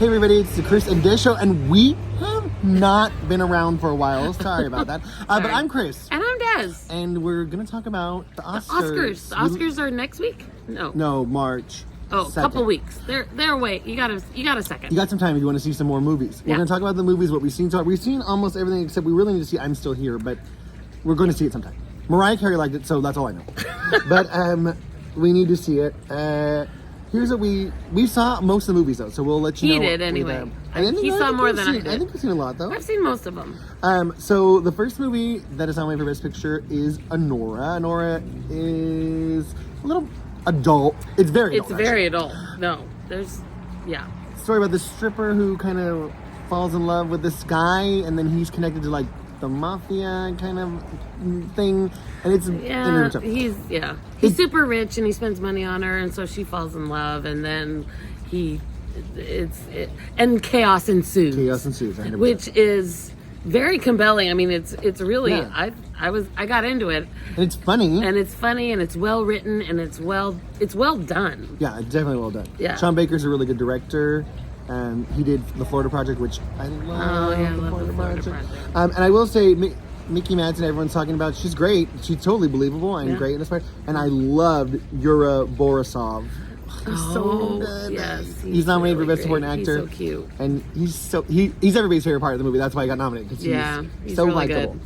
Hey everybody, it's the Chris and Des Show, and we have not been around for a while. Sorry about that. But I'm Chris. And I'm Des. And we're going to talk about the Oscars. The Oscars are next week? No, March. Oh, a 2nd. couple weeks. They're away. You got a second. You got some time if you want to see some more movies. We're going to talk about the movies, what we've seen. So we've seen almost everything except we really need to see I'm Still Here, but we're going to see it sometime. Mariah Carey liked it, so that's all I know. But we need to see it. Here's what we saw most of the movies though, so we'll let you know. He did anyway. He saw more than I did. I think we've seen a lot though. I've seen most of them. So the first movie that is nominated for Best Picture is Anora. Anora is a little adult. It's very adult. It's very adult. No, Story about this stripper who kind of falls in love with this guy, and then he's connected to like the mafia kind of thing, and it's he's super rich and he spends money on her, and so she falls in love, and then and chaos ensues. Chaos ensues, 100%. Which is very compelling. I mean, it's really I got into it, and it's funny, and it's well written, and it's well done. Yeah, it's definitely well done. Yeah, Sean Baker's a really good director. He did The Florida Project, which I love. Oh yeah, I love The Florida Project. And I will say, Mickey Madsen, everyone's talking about, she's great. She's totally believable and great in this part. And I loved Yura Borisov. He's so good. Yes, he's nominated for Best Supporting Actor. He's so cute. And he's everybody's favorite part of the movie. That's why he got nominated, because he's so really likable.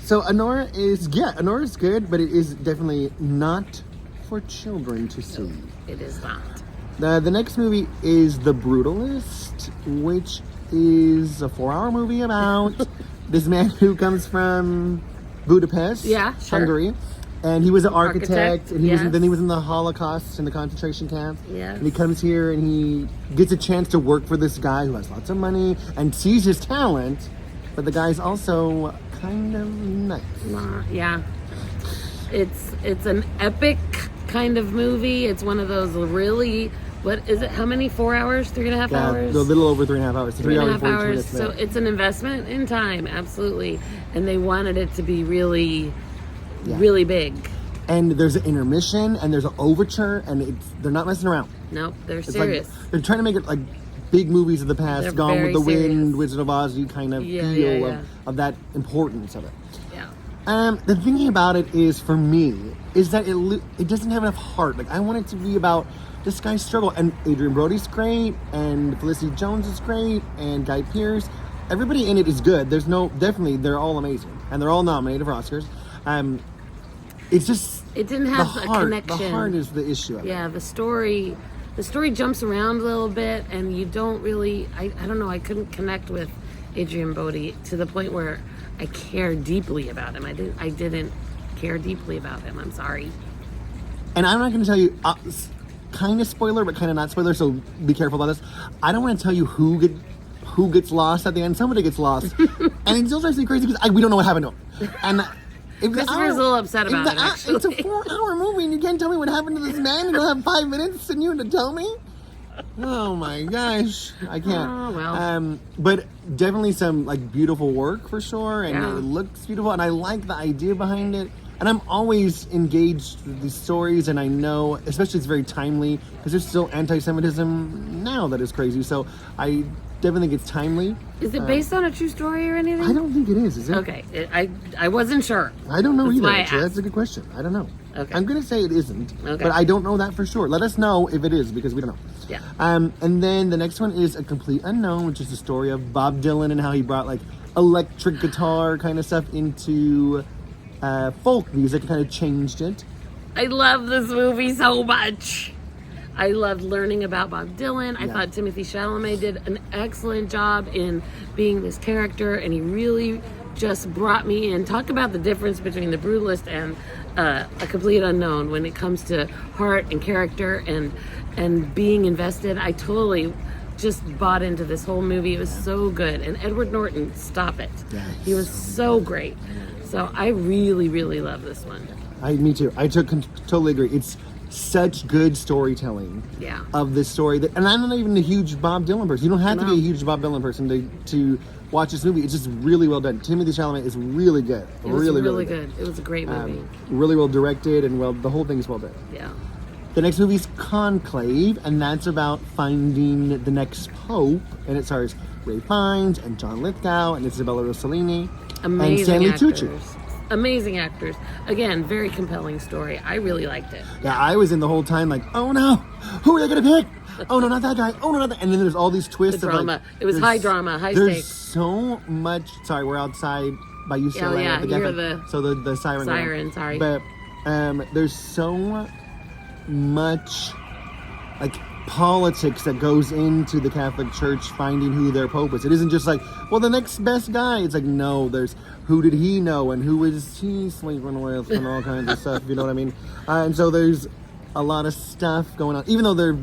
So Anora is good, but it is definitely not for children to see. No, it is not. The next movie is The Brutalist, which is a 4-hour movie about this man who comes from Budapest, Hungary, and he was an architect, and he was in the Holocaust in the concentration camp. Yes. And he comes here and he gets a chance to work for this guy who has lots of money and sees his talent, but the guy's also kind of nice. Yeah. It's an epic kind of movie. It's one of those really. What is it? How many? 4 hours? 3.5 hours? A little over 3.5 hours. 3.5 hours. So it's an investment in time, absolutely. And they wanted it to be really, really big. And there's an intermission, and there's an overture, and they're not messing around. Nope, they're serious. They're trying to make it like big movies of the past, They're Gone with the serious. Wind, Wizard of Oz, kind of feel of that importance of it. Yeah. The thing about it is, for me, is that it doesn't have enough heart. Like, I want it to be about this guy's struggle, and Adrian Brody's great, and Felicity Jones is great, and Guy Pearce. Everybody in it is good. They're all amazing, and they're all nominated for Oscars. It's just it didn't have a connection. The heart is the issue. Yeah, the story jumps around a little bit, and you don't really. I don't know. I couldn't connect with Adrian Brody to the point where I care deeply about him. I didn't care deeply about him. I'm sorry. And I'm not going to tell you. Kind of spoiler, but kind of not spoiler, so be careful about this. I don't want to tell you who gets lost at the end. Somebody gets lost. And it still drives me crazy because we don't know what happened to him. And Christopher's a little upset about it, actually. It's a 4-hour movie and you can't tell me what happened to this man? You don't have 5 minutes and you want to tell me? Oh my gosh. I can't. Oh, well. But definitely some like beautiful work for sure, and it looks beautiful, and I like the idea behind it. And I'm always engaged with these stories, and I know, especially it's very timely, because there's still anti-Semitism now that is crazy. So I definitely think it's timely. Is it based on a true story or anything? I don't think it is it? Okay. I wasn't sure. I don't know That's either, why I actually. asked. That's a good question. I don't know. Okay. I'm going to say it isn't, okay. But I don't know that for sure. Let us know if it is, because we don't know. Yeah. And then the next one is A Complete Unknown, which is the story of Bob Dylan and how he brought like electric guitar kind of stuff into folk music and kind of changed it. I love this movie so much. I loved learning about Bob Dylan. I thought Timothée Chalamet did an excellent job in being this character, and he really just brought me in. Talk about the difference between The Brutalist and A Complete Unknown when it comes to heart and character and being invested. I totally just bought into this whole movie. It was so good. And Edward Norton, stop it. He was so great. So I really, really love this one. Me too. I totally agree. It's such good storytelling of this story. And I'm not even a huge Bob Dylan person. You don't have to be a huge Bob Dylan person to watch this movie. It's just really well done. Timothée Chalamet is really good. It was really good. It was a great movie. Really well directed, and the whole thing is well done. Yeah. The next movie is Conclave, and that's about finding the next pope. And it stars Ray Fiennes and John Lithgow and Isabella Rossellini Amazing and Stanley actors. Tucci. Amazing actors. Again, very compelling story. I really liked it. Yeah, I was in the whole time like, oh no, who are they gonna pick? Oh no, not that guy. Oh no, not that. And then there's all these twists The of drama. like, It was there's- high drama, high There's stakes. so much. Sorry, we're outside by UCLA. Oh, yeah, at the you hear Gap- the so the siren. going on. siren, sorry. But there's so much like politics that goes into the Catholic Church finding who their pope is. It isn't just like, well, the next best guy. It's like, no, there's who did he know and who is he sleeping with and all kinds of stuff. You know what I mean? And so there's a lot of stuff going on. Even though they're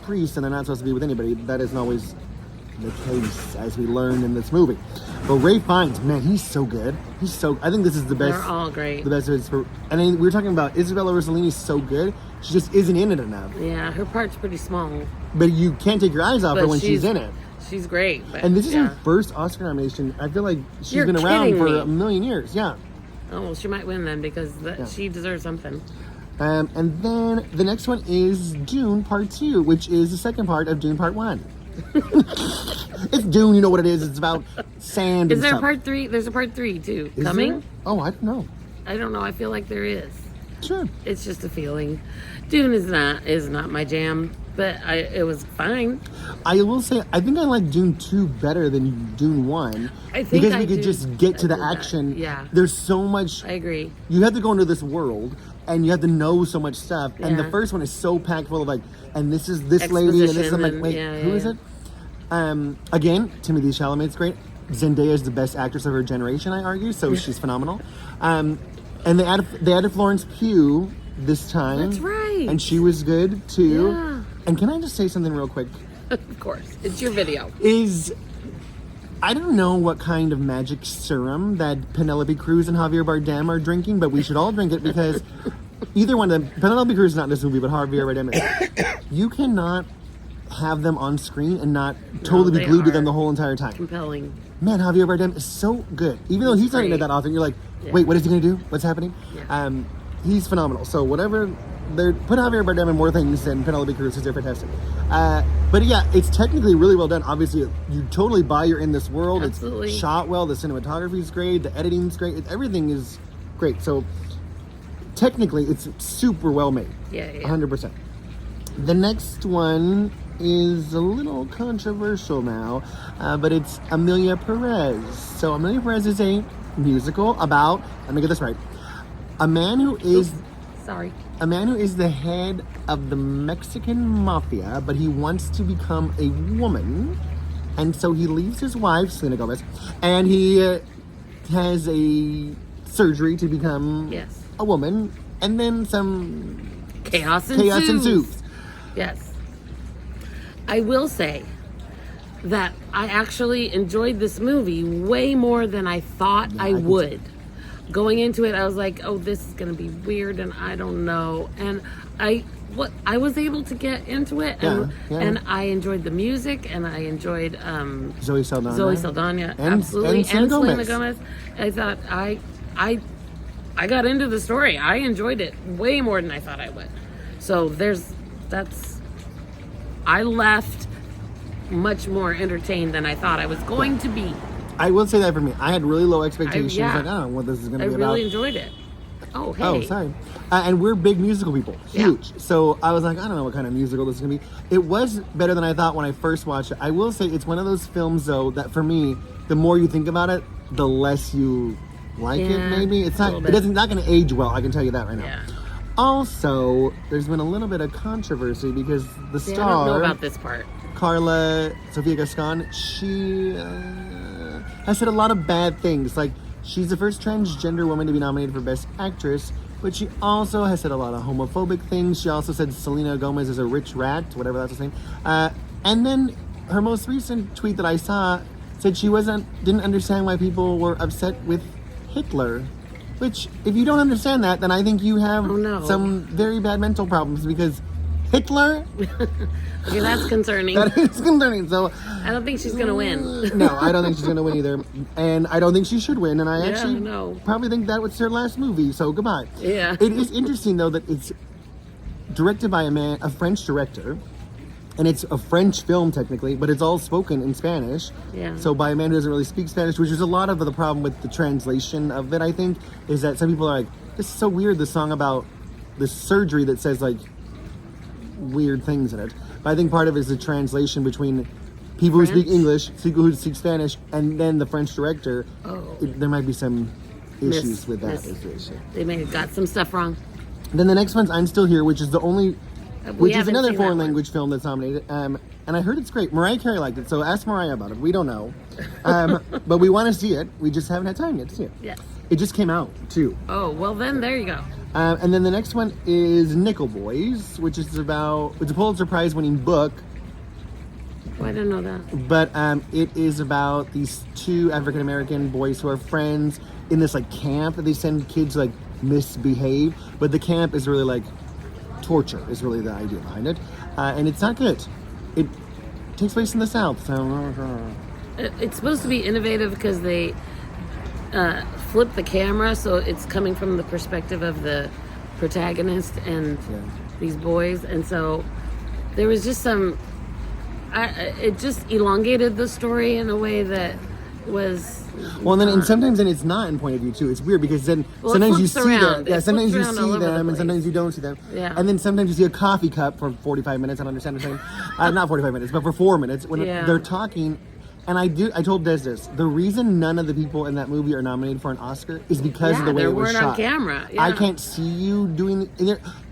priests and they're not supposed to be with anybody, that isn't always the case, as we learned in this movie. But Ray Fiennes, man, he's so good. I think this is the best. They're all great. The best is for. And then we were talking about Isabella Rossellini's so good. She just isn't in it enough. Yeah, her part's pretty small. But you can't take your eyes off her But when she's in it. She's great. But, And this is yeah. her first Oscar nomination. I feel like she's You're been around kidding for me. a million years. Yeah. Oh, well, she might win then because she deserves something. And then the next one is Dune Part 2, which is the second part of Dune Part 1. It's Dune, you know what it is. It's about sand Is and there stuff. part 3? There's a part 3 too. Is Coming? there? Oh, I don't know. I don't know. I feel like there is. Sure. It's just a feeling. Dune is not my jam, but it was fine. I will say, I think I like Dune 2 better than Dune 1. I think because I we could do- just get to I the do that. action. Yeah. There's so much. I agree. You have to go into this world and you have to know so much stuff. And the Yeah. first one is so packed full of like, and this is this lady, and this is I'm like, Exposition wait, and- who yeah, is yeah. it? Again, Timothée Chalamet's great. Zendaya is the best actress of her generation, I argue. So she's phenomenal. And they added Florence Pugh this time. That's right. And she was good too. Yeah. And can I just say something real quick? Of course. It's your video. I don't know what kind of magic serum that Penelope Cruz and Javier Bardem are drinking, but we should all drink it because either one of them, Penelope Cruz is not in this movie, but Javier Bardem is. You cannot have them on screen and not totally be they glued to are. them the whole entire time. Compelling. Man, Javier Bardem is so good. Even though he's not into great. that often, you're like, Yeah. wait, what is he going to do? What's happening? Yeah. He's phenomenal. So whatever, put Javier Bardem in more things than Penelope Cruz because they're fantastic. But yeah, it's technically really well done. Obviously, you totally buy you're in this world. Absolutely. It's shot well. The cinematography is great. The editing's great. Everything is great. So technically, it's super well made. Yeah, yeah. 100%. The next one is a little controversial now, but it's Amelia Perez. So Amelia Perez is a musical about, let me get this right, a man who is the head of the Mexican mafia, but he wants to become a woman, and so he leaves his wife, Selena Gomez, and he has a surgery to become Yes. a woman, and then some Chaos chaos ensues. ensues. Yes. I will say that I actually enjoyed this movie way more than I thought Yeah, I I can would. Going into it, I was like, "Oh, this is going to be weird," and I don't know. And I was able to get into it, and Yeah, yeah. and I enjoyed the music, and I enjoyed Zoe Saldana. Zoe Saldana, And- absolutely, and Selena Selena Gomez. Gomez. I thought I got into the story. I enjoyed it way more than I thought I would. So I left much more entertained than I thought I was going to be. I will say that for me. I had really low expectations. yeah. Like, I don't know what this is going I to be really about. enjoyed it. Oh, hey. Oh, sorry. And we're big musical people. Yeah. Huge. So I was like, I don't know what kind of musical this is going to be. It was better than I thought when I first watched it. I will say it's one of those films, though, that for me, the more you think about it, the less you like it, Yeah, maybe. It's a not, little it bit. doesn't, not going to age well. I can tell you that right now. Yeah. Also, there's been a little bit of controversy because the See, star... I don't know about this part. Carla Sofia Gascon, she has said a lot of bad things. Like, she's the first transgender woman to be nominated for Best Actress, but she also has said a lot of homophobic things. She also said Selena Gomez is a rich rat, whatever that's the name. And then her most recent tweet that I saw said she didn't understand why people were upset with Hitler. Which, if you don't understand that, then I think you have Oh, no. some very bad mental problems because Hitler, Okay, that's concerning. that is concerning. So I don't think she's gonna win. no, I don't think she's going to win either. And I don't think she should win. And I Yeah, actually no. probably think that was her last movie. So goodbye. Yeah. It is interesting, though, that it's directed by a French director. And it's a French film technically, but it's all spoken in Spanish. Yeah. So by a man who doesn't really speak Spanish, which is a lot of the problem with the translation of it, I think, is that some people are like, this is so weird, this song about this surgery that says like weird things in it. But I think part of it is the translation between people who speak French? English, people who speak Spanish, and then the French director. Oh. There might be some issues with that. miss- is the issue. They may have got some stuff wrong. Then the next one's I'm Still Here, which is the only, We which is haven't another seen that foreign one. language film that's nominated. And I heard it's great. Mariah Carey liked it, so ask Mariah about it. We don't know. But we want to see it. We just haven't had time yet to see it. Yes. It just came out, too. Oh, well then, there you go. And then the next one is Nickel Boys, which is about, it's a Pulitzer Prize winning book, Oh, I didn't know that. but it is about these two African American boys who are friends in this like camp that they send kids to, like, misbehave, but the camp is really like torture is really the idea behind it, and it's not good. It takes place in the South, so It's supposed to be innovative because they flip the camera so it's coming from the perspective of the protagonist and these boys, and so there was just some it just elongated the story in a way that was well, and sometimes then it's not in point of view too. It's weird because then Well, it sometimes you flips see around. them, yeah, It sometimes flips you around all see over the them, and place. sometimes you don't see them, Yeah. and then sometimes you see a coffee cup for 45 minutes. I don't understand the thing, not 45 minutes, but for 4 minutes when Yeah. they're talking. And I told Des this. The reason none of the people in that movie are nominated for an Oscar is because of the way they it was weren't shot. on camera. Yeah. I can't see you doing,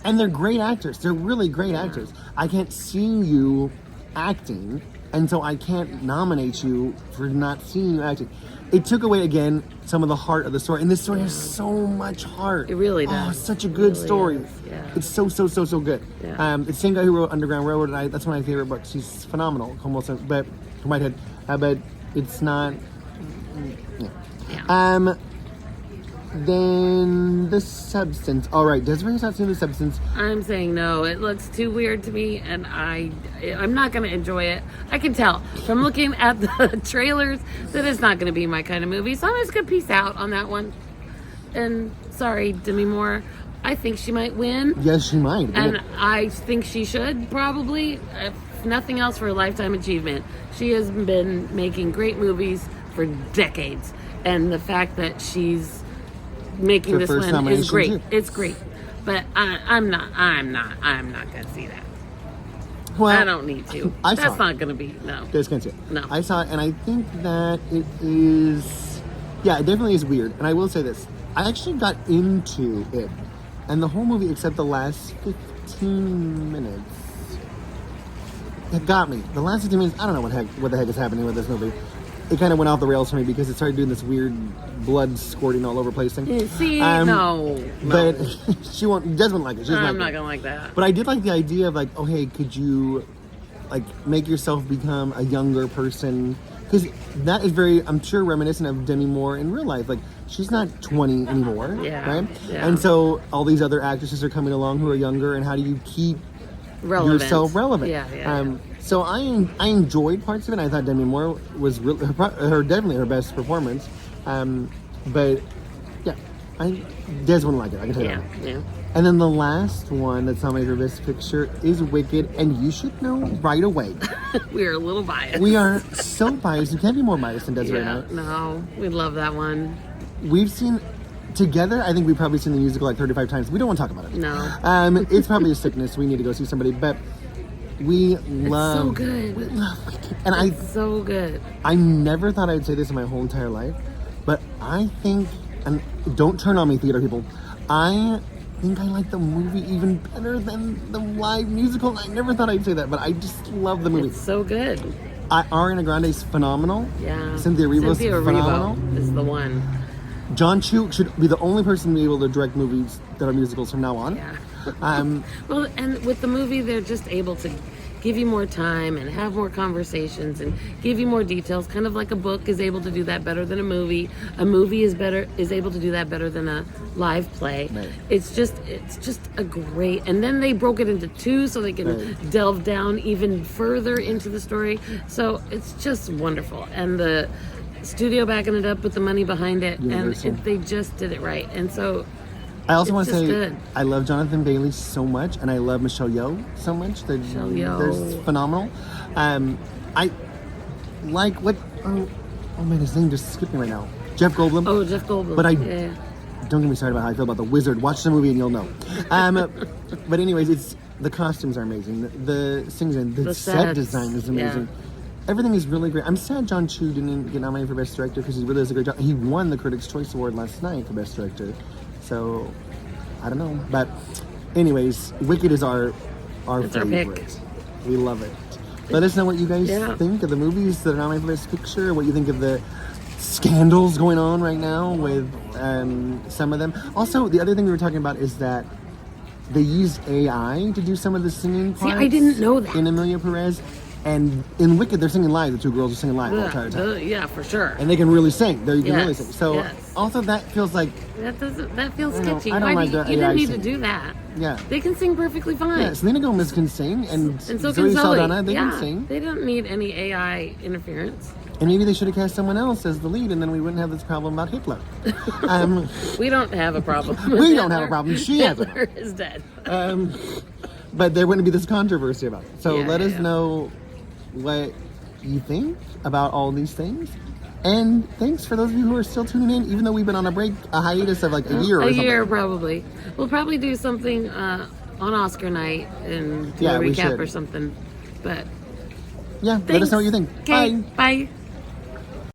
and they're great actors. They're really great actors. I can't see you acting, and so I can't nominate you for not seeing you acting. It took away again some of the heart of the story, and this story has so much heart. It really Oh, does. it's such a It good really story. is, yeah. It's so good. Yeah. It's the same guy who wrote Underground Railroad, and that's one of my favorite books. He's phenomenal, almost, but from my head, but it's not. Yeah. Then The Substance. All right, Desiree's not seen The Substance. I'm saying no. It looks too weird to me, and I'm not going to enjoy it. I can tell from looking at the trailers that it's not going to be my kind of movie. So I'm just going to peace out on that one. And sorry, Demi Moore. I think she might win, Yes, she might. and I think she should probably. If nothing else, for a lifetime achievement. She has been making great movies for decades, and the fact that she's making Her this first one is nomination, great. too. It's great, but I'm not gonna see that. Well, I don't need to. I saw That's it. not gonna be no. Des can't see it. No. I saw it, and I think that it is. Yeah, it definitely is weird. And I will say this: I actually got into it, and the whole movie, except the last 15 minutes, it got me. The last 15 minutes, I don't know what the heck is happening with this movie. It kind of went off the rails for me because it started doing this weird blood squirting all over the place thing. See, Um, no. But she doesn't like it. She doesn't I'm like not it. gonna like that. But I did like the idea of like, oh hey, could you like make yourself become a younger person? Because that is very, I'm sure, reminiscent of Demi Moore in real life. Like she's not 20 anymore, Yeah, right? yeah. And so all these other actresses are coming along who are younger, and how do you keep Relevant. yourself relevant? Yeah. So I enjoyed parts of it. I thought Demi Moore was really, her definitely her best performance. But yeah, Des wouldn't like it. I can tell you Yeah, that. yeah. And then the last one that's nominated for Best Picture is Wicked, and you should know right away. We're a little biased. We are so biased. You can't be more biased than Desiree Yeah, and I. no, we love that one. We've seen together. I think we've probably seen the musical like 35 times. We don't want to talk about it. No. It's probably a sickness. We need to go see somebody, but we love. so good. We love Wicked, and So good. I never thought I'd say this in my whole entire life, but I think, and don't turn on me, theater people. I think I like the movie even better than the live musical. I never thought I'd say that, but I just love the movie. It's so good. Ariana Grande is phenomenal. Yeah. Cynthia Erivo is phenomenal. Erivo is the one. John Chu should be the only person to be able to direct movies that are musicals from now on. Yeah. Um, Well, and with the movie, they're just able to give you more time and have more conversations and give you more details. Kind of like a book is able to do that better than a movie. A movie is able to do that better than a live play. Right. It's just a great. And then they broke it into two so they can Right. delve down even further into the story. So it's just wonderful. And the studio backing it up with the money behind it, Universal. and they just did it right. And so I also It's want to just say good. I love Jonathan Bailey so much, and I love Michelle Yeoh so much. They're phenomenal. I like what? Oh man, his name just skipped me right now. Jeff Goldblum. Oh, Jeff Goldblum. But yeah. don't get me started about how I feel about the Wizard. Watch the movie and you'll know. But anyways, it's the costumes are amazing. The singing, the set sets, design is amazing. yeah. Everything is really great. I'm sad John Chu didn't get nominated for Best Director because he really does a great job. He won the Critics' Choice Award last night for Best Director. So, I don't know. But anyways, Wicked is our It's our favorite. pick. We love it. Let us know what you guys Yeah. think of the movies that are nominated for Best Picture, what you think of the scandals going on right now with some of them. Also, the other thing we were talking about is that they used AI to do some of the singing parts. I didn't know that. In Emilia Perez. And in Wicked, they're singing live. The two girls are singing live the entire time. Yeah, for sure. And they can really sing. They can really Yes, sing. So yes. also that feels like, That feels I don't know, sketchy. I don't Why like do you the didn't AI need to singing. do that. yeah. They can sing perfectly fine. Yeah, Selena Gomez can sing, and And so Zoe can Zoe. Saldana, they yeah, can sing. They don't need any AI interference. And maybe they should have cast someone else as the lead, and then we wouldn't have this problem about Hitler. We don't have a problem. We don't have a problem. She has a Hitler is dead. But there wouldn't be this controversy about it. So Yeah, let us yeah. know what you think about all these things. And thanks for those of you who are still tuning in, even though we've been on a hiatus of like a year or something. A year, probably. We'll probably do something on Oscar night and do Yeah, a we recap should. or something. But Yeah, let us know what you think. Okay, Bye. bye.